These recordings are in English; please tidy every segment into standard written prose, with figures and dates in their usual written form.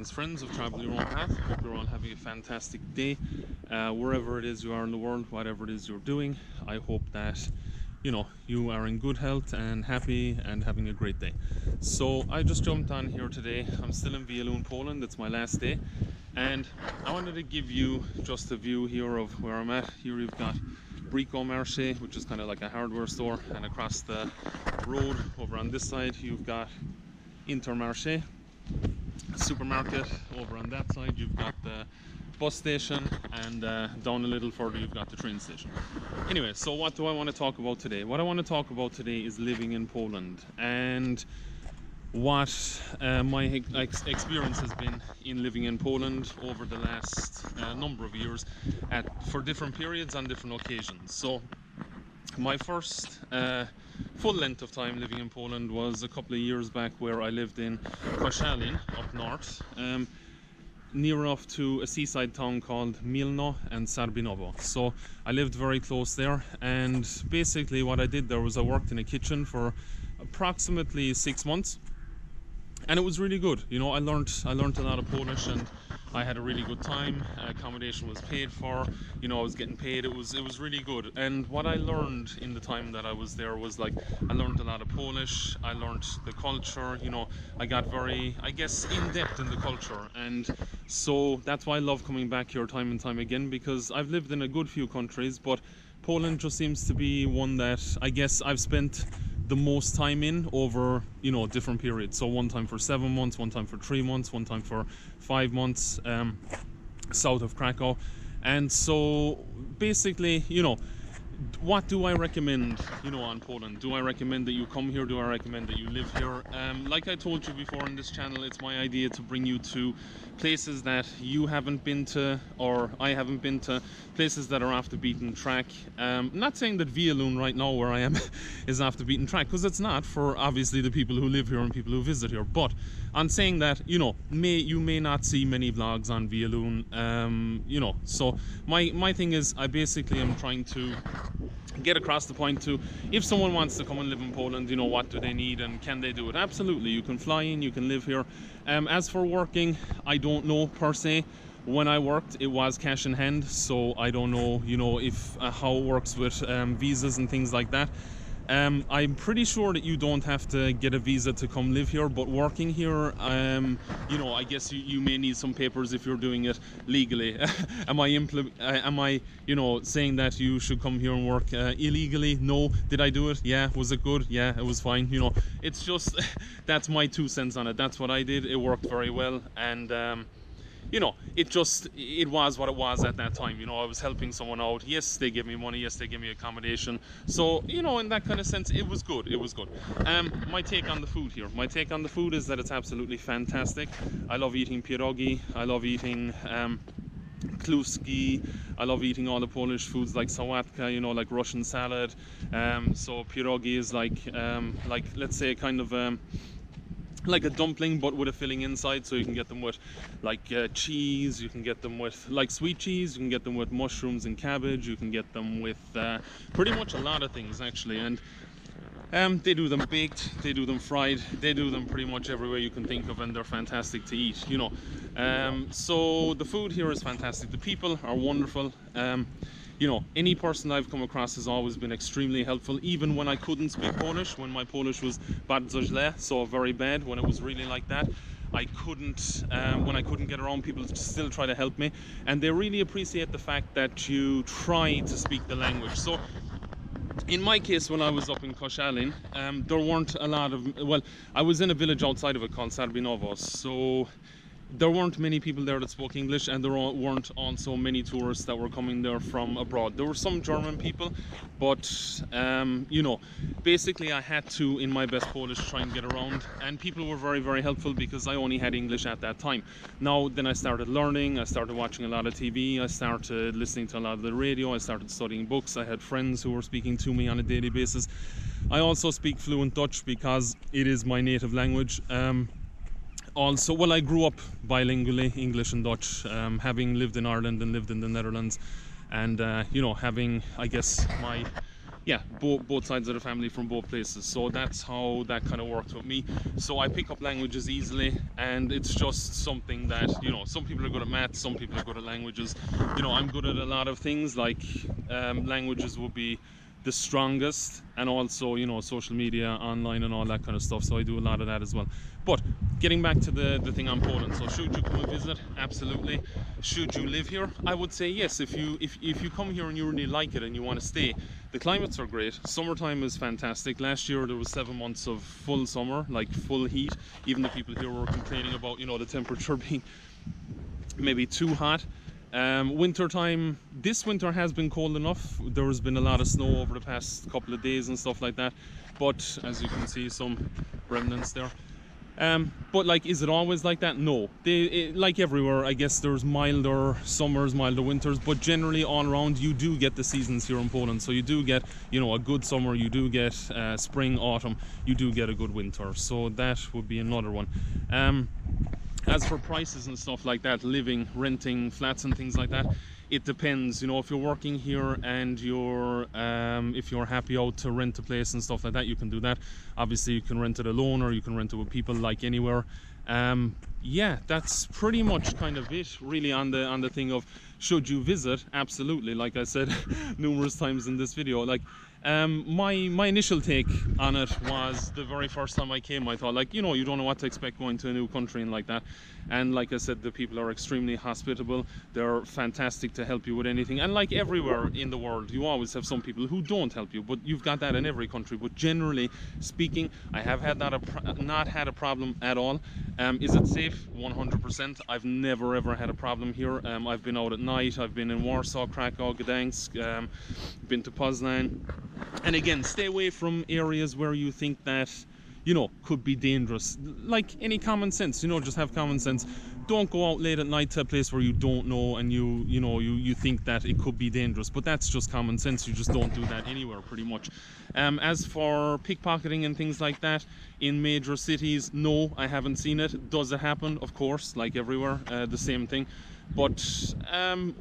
Greetings friends of Travel Your Own Path. Hope you're all having a fantastic day. Wherever it is you are in the world, whatever it is you're doing, I hope that you are in good health and happy and having a great day. So I just jumped on here today. I'm still in Wielun, Poland. It's my last day, and I wanted to give you just a view here of where I'm at. Here you've got Brico Marché, which is kind of like a hardware store, and across the road over on this side you've got Intermarché supermarket. Over on that side you've got the bus station, and down a little further you've got the train station. Anyway, so what do I want to talk about today? What I want to talk about today is living in Poland and what my experience has been in living in Poland over the last number of years for different periods on different occasions. So my first full length of time living in Poland was a couple of years back, where I lived in Koszalin up north, near enough to a seaside town called Milno and Sarbinowo. So I lived very close there, and basically what I did there was I worked in a kitchen for approximately 6 months, and it was really good. I learned a lot of Polish, and I had a really good time. Accommodation was paid for, I was getting paid. It was really good. And what I learned in the time that I was there was, like, I learned a lot of Polish. I learned the culture. I got very, I guess, in depth in the culture, and so that's why I love coming back here time and time again, because I've lived in a good few countries, but Poland just seems to be one that I guess I've spent the most time in over different periods. So one time for 7 months, one time for 3 months, one time for 5 months, south of Krakow. And so basically, what do I recommend on Poland? Do I recommend that you come here? Do I recommend that you live here? Like I told you before on this channel, it's my idea to bring you to places that you haven't been to, or I haven't been to, places that are off the beaten track. I'm not saying that Wielun right now, where I am, is off the beaten track, because it's not, for obviously the people who live here and people who visit here. But I'm saying that you may not see many vlogs on Wielun, so my thing is, I basically am trying to get across the point to, if someone wants to come and live in Poland, what do they need and can they do it? Absolutely, you can fly in, you can live here. As for working, I don't know per se. When I worked, it was cash in hand, so I don't know if how it works with visas and things like that. I'm pretty sure that you don't have to get a visa to come live here, but working here, I guess you may need some papers if you're doing it legally. Am I saying that you should come here and work illegally? No. Did I do it? Yeah. Was it good? Yeah, it was fine. It's just that's my 2 cents on it. That's what I did. It worked very well, and it was what it was at that time. I was helping someone out. Yes, they gave me money. Yes, they gave me accommodation. So, in that kind of sense, it was good. It was good. My take on the food here. My take on the food is that it's absolutely fantastic. I love eating pierogi. I love eating kluski. I love eating all the Polish foods like sałatka, like Russian salad. So pierogi is like let's say kind of like a dumpling, but with a filling inside. So you can get them with like cheese, you can get them with like sweet cheese, you can get them with mushrooms and cabbage, you can get them with pretty much a lot of things actually. And they do them baked, they do them fried, they do them pretty much every way you can think of, and they're fantastic to eat. So the food here is fantastic. The people are wonderful. Any person I've come across has always been extremely helpful, even when I couldn't speak Polish, when my Polish was bardzo źle, so very bad, when it was really like that. When I couldn't get around, people still try to help me, and they really appreciate the fact that you try to speak the language. So in my case, when I was up in Koszalin, there weren't a lot of, I was in a village outside of it called Sarbinowo, so there weren't many people there that spoke English, and there weren't also many tourists that were coming there from abroad. There were some German people, but basically I had to, in my best Polish, try and get around, and people were very, very helpful, because I only had English at that time. Now then I started learning, I started watching a lot of TV, I started listening to a lot of the radio, I started studying books, I had friends who were speaking to me on a daily basis. I also speak fluent Dutch because it is my native language. Also, I grew up bilingually, English and Dutch, having lived in Ireland and lived in the Netherlands, and having, I guess, yeah, both sides of the family from both places. So that's how that kind of works with me. So I pick up languages easily, and it's just something that, you know, some people are good at maths, some people are good at languages. You know, I'm good at a lot of things, like languages would be the strongest, and also, you know, social media, online, and all that kind of stuff. So I do a lot of that as well. But getting back to the thing on Poland, so should you come and visit? Absolutely. Should you live here? I would say yes. If you come here and you really like it and you want to stay, the climates are great. Summertime is fantastic. Last year there was 7 months of full summer, like full heat. Even the people here were complaining about, you know, the temperature being maybe too hot. Winter time, this winter has been cold enough. There has been a lot of snow over the past couple of days and stuff like that, but as you can see, some remnants there. But like, is it always like that? No. Like everywhere, I guess there's milder summers, milder winters, but generally all around you do get the seasons here in Poland. So you do get, you know, a good summer, you do get spring, autumn, you do get a good winter. So that would be another one. As for prices and stuff like that, living, renting flats and things like that, it depends. You know, if you're working here and you're if you're happy out to rent a place and stuff like that, you can do that. Obviously you can rent it alone, or you can rent it with people, like anywhere. Yeah, that's pretty much kind of it really on the thing of should you visit. Absolutely, like I said numerous times in this video, like my initial take on it was, the very first time I came, I thought, like, you know, you don't know what to expect going to a new country and like that. And like I said, the people are extremely hospitable. They're fantastic to help you with anything. And like everywhere in the world, you always have some people who don't help you, but you've got that in every country. But generally speaking, I have had not had a problem at all. Is it safe? 100%. I've never ever had a problem here. I've been out at night. I've been in Warsaw, Krakow, Gdańsk, been to Poznan. And again, stay away from areas where you think that, you know, could be dangerous. Like any common sense, you know, just have common sense. Don't go out late at night to a place where you don't know and you think that it could be dangerous. But that's just common sense. You just don't do that anywhere, pretty much. As for pickpocketing and things like that in major cities, no, I haven't seen it. Does it happen? Of course, like everywhere, the same thing. But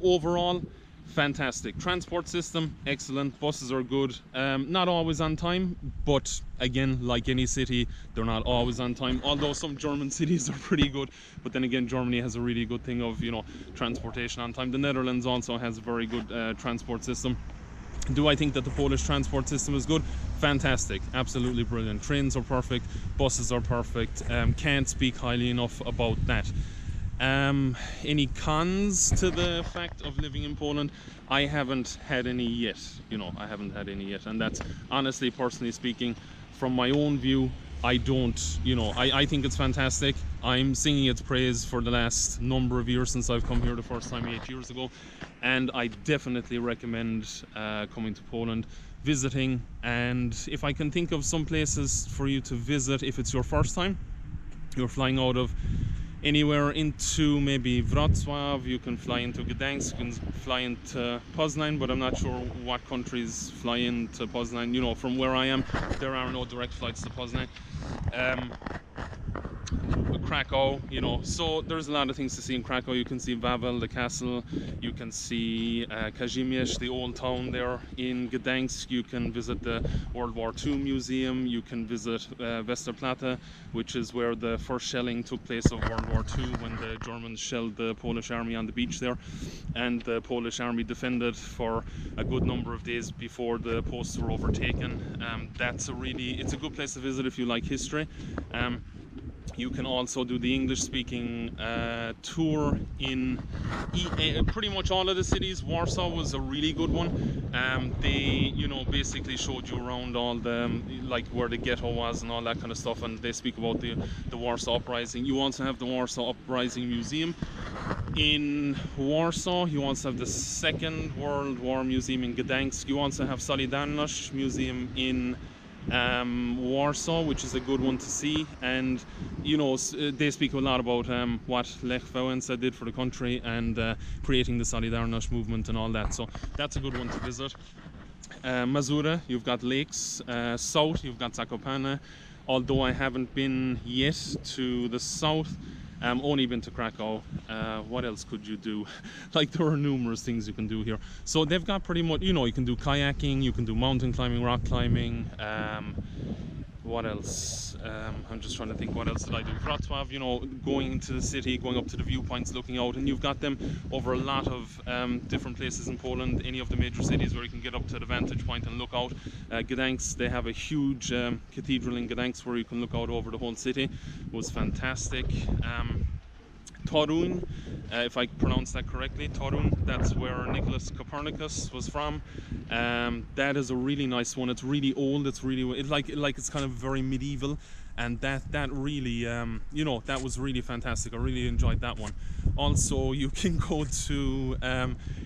overall, fantastic. Transport system, excellent. Buses are good. Not always on time, but again, like any city, they're not always on time. Although some German cities are pretty good, but then again, Germany has a really good thing of, you know, transportation on time. The Netherlands also has a very good transport system. Do I think that the Polish transport system is good? Fantastic, absolutely brilliant. Trains are perfect, buses are perfect. Can't speak highly enough about that. Any cons to the fact of living in Poland? I haven't had any yet. You know, I haven't had any yet, and that's honestly, personally speaking, from my own view, I don't, you know, I think it's fantastic. I'm singing its praise for the last number of years since I've come here the first time 8 years ago, and I definitely recommend coming to Poland, visiting. And if I can think of some places for you to visit, if it's your first time, you're flying out of anywhere into maybe Wrocław, you can fly into Gdańsk, you can fly into Poznan, but I'm not sure what countries fly into Poznan. You know, from where I am, there are no direct flights to Poznan. Krakow, you know, so there's a lot of things to see in Krakow. You can see Wawel, the castle, you can see Kazimierz, the old town there. In Gdańsk, you can visit the World War II museum, you can visit Westerplatte, which is where the first shelling took place of World War II, when the Germans shelled the Polish army on the beach there, and the Polish army defended for a good number of days before the posts were overtaken. It's a good place to visit if you like history. You can also do the English-speaking tour in pretty much all of the cities. Warsaw was a really good one. They, you know, basically showed you around all the, like, where the ghetto was and all that kind of stuff, and they speak about the Warsaw Uprising. You also have the Warsaw Uprising Museum in Warsaw. You also have the Second World War Museum in Gdańsk. You also have Solidarność Museum in Warsaw, which is a good one to see. And, you know, they speak a lot about what Lech Wałęsa did for the country, and creating the Solidarność movement and all that. So that's a good one to visit. Mazura, you've got lakes. South, you've got Zakopane. Although I haven't been yet to the south, Only been to Krakow. What else could you do? Like, there are numerous things you can do here. So they've got pretty much, you know, you can do kayaking, you can do mountain climbing, rock climbing. What else? I'm just trying to think, what else did I do? Wrocław, you know, going into the city, going up to the viewpoints, looking out, and you've got them over a lot of different places in Poland, any of the major cities where you can get up to the vantage point and look out. Gdansk, they have a huge cathedral in Gdansk where you can look out over the whole city. It was fantastic. Torun, if I pronounce that correctly, Torun, that's where Nicholas Copernicus was from. That is a really nice one. It's really old. It's really, it's kind of very medieval, and that really, you know, that was really fantastic. I really enjoyed that one. Also, you can go to,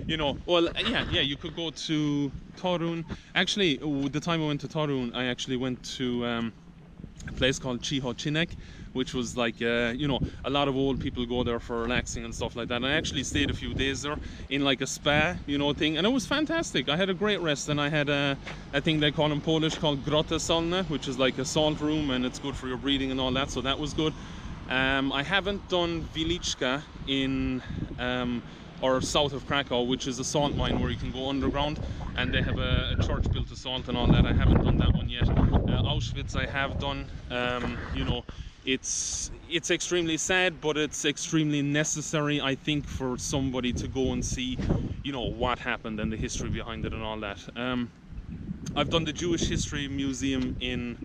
you know, well, yeah, you could go to Torun. Actually, the time I went to Torun, I actually went to a place called Cichocinek, which was like, you know, a lot of old people go there for relaxing and stuff like that. And I actually stayed a few days there in like a spa, you know, thing, and it was fantastic. I had a great rest, and I had a thing they call in Polish called grota solna, which is like a salt room, and it's good for your breathing and all that, so that was good. I haven't done Wieliczka in or south of Krakow, which is a salt mine where you can go underground, and they have a church built of salt and all that. I haven't done that one yet. Auschwitz I have done. You know, it's extremely sad, but it's extremely necessary, I think, for somebody to go and see, you know, what happened and the history behind it and all that. I've done the Jewish History Museum in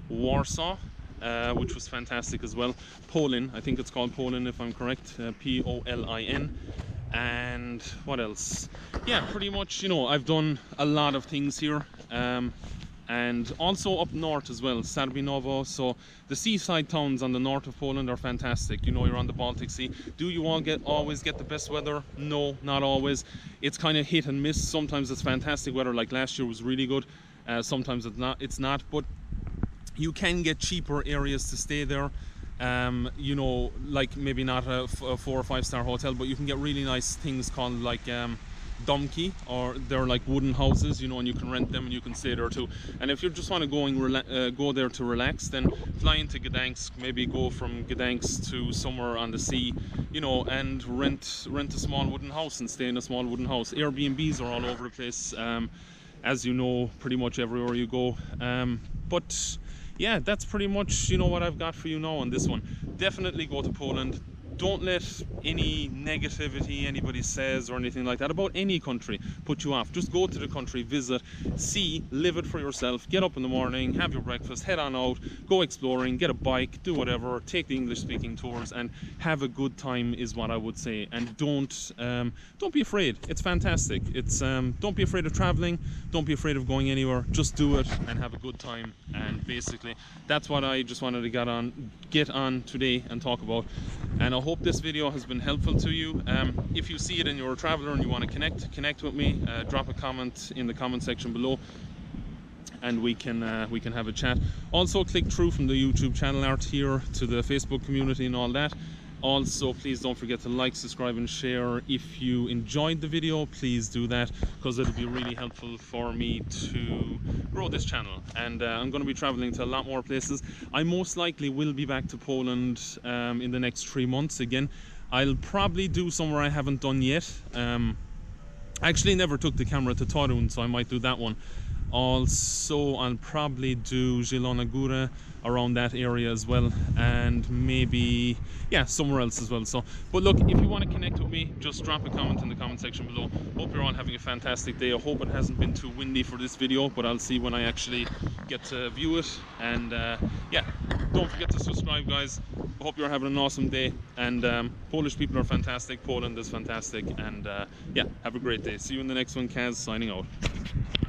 Warsaw, which was fantastic as well. Polin, I think it's called Polin if I'm correct, Polin. And what else? Yeah, pretty much, you know, I've done a lot of things here. And also up north as well, Sarbinowo. So the seaside towns on the north of Poland are fantastic. You know, you're on the Baltic Sea. Do you always get the best weather? No, not always. It's kind of hit and miss. Sometimes it's fantastic weather, like last year was really good. Sometimes it's not, but you can get cheaper areas to stay there. You know, like maybe not a 4 or 5 star hotel, but you can get really nice things called like domki, or they're like wooden houses, you know, and you can rent them and you can stay there too. And if you just want to go there to relax, then fly into Gdansk, maybe go from Gdansk to somewhere on the sea, you know, and rent a small wooden house and stay in a small wooden house. Airbnbs are all over the place, as you know, pretty much everywhere you go. But yeah, that's pretty much, you know, what I've got for you now on this one. Definitely go to Poland. Don't let any negativity anybody says or anything like that about any country put you off. Just go to the country, visit, see, live it for yourself. Get up in the morning, have your breakfast, head on out, go exploring, get a bike, do whatever, take the English speaking tours, and have a good time is what I would say. And don't be afraid. It's fantastic. It's don't be afraid of traveling. Don't be afraid of going anywhere. Just do it and have a good time. And basically, that's what I just wanted to get on today and talk about. And I hope this video has been helpful to you. If you see it and you're a traveler and you want to connect with me, drop a comment in the comment section below, and we can have a chat. Also, click through from the YouTube channel art here to the Facebook community and all that. Also, please don't forget to like, subscribe and share. If you enjoyed the video, please do that, because it'll be really helpful for me to grow this channel. And I'm going to be traveling to a lot more places. I most likely will be back to Poland in the next 3 months again. I'll probably do somewhere I haven't done yet. I actually never took the camera to Torun, so I might do that one. Also, I'll probably do Zielona Góra, around that area as well, and maybe, yeah, somewhere else as well. So, but look, if you want to connect with me, just drop a comment in the comment section below. Hope you're all having a fantastic day. I hope it hasn't been too windy for this video, but I'll see when I actually get to view it. And yeah, don't forget to subscribe, guys. I hope you're having an awesome day. And Polish people are fantastic, Poland is fantastic, and yeah, have a great day. See you in the next one. Kaz signing out.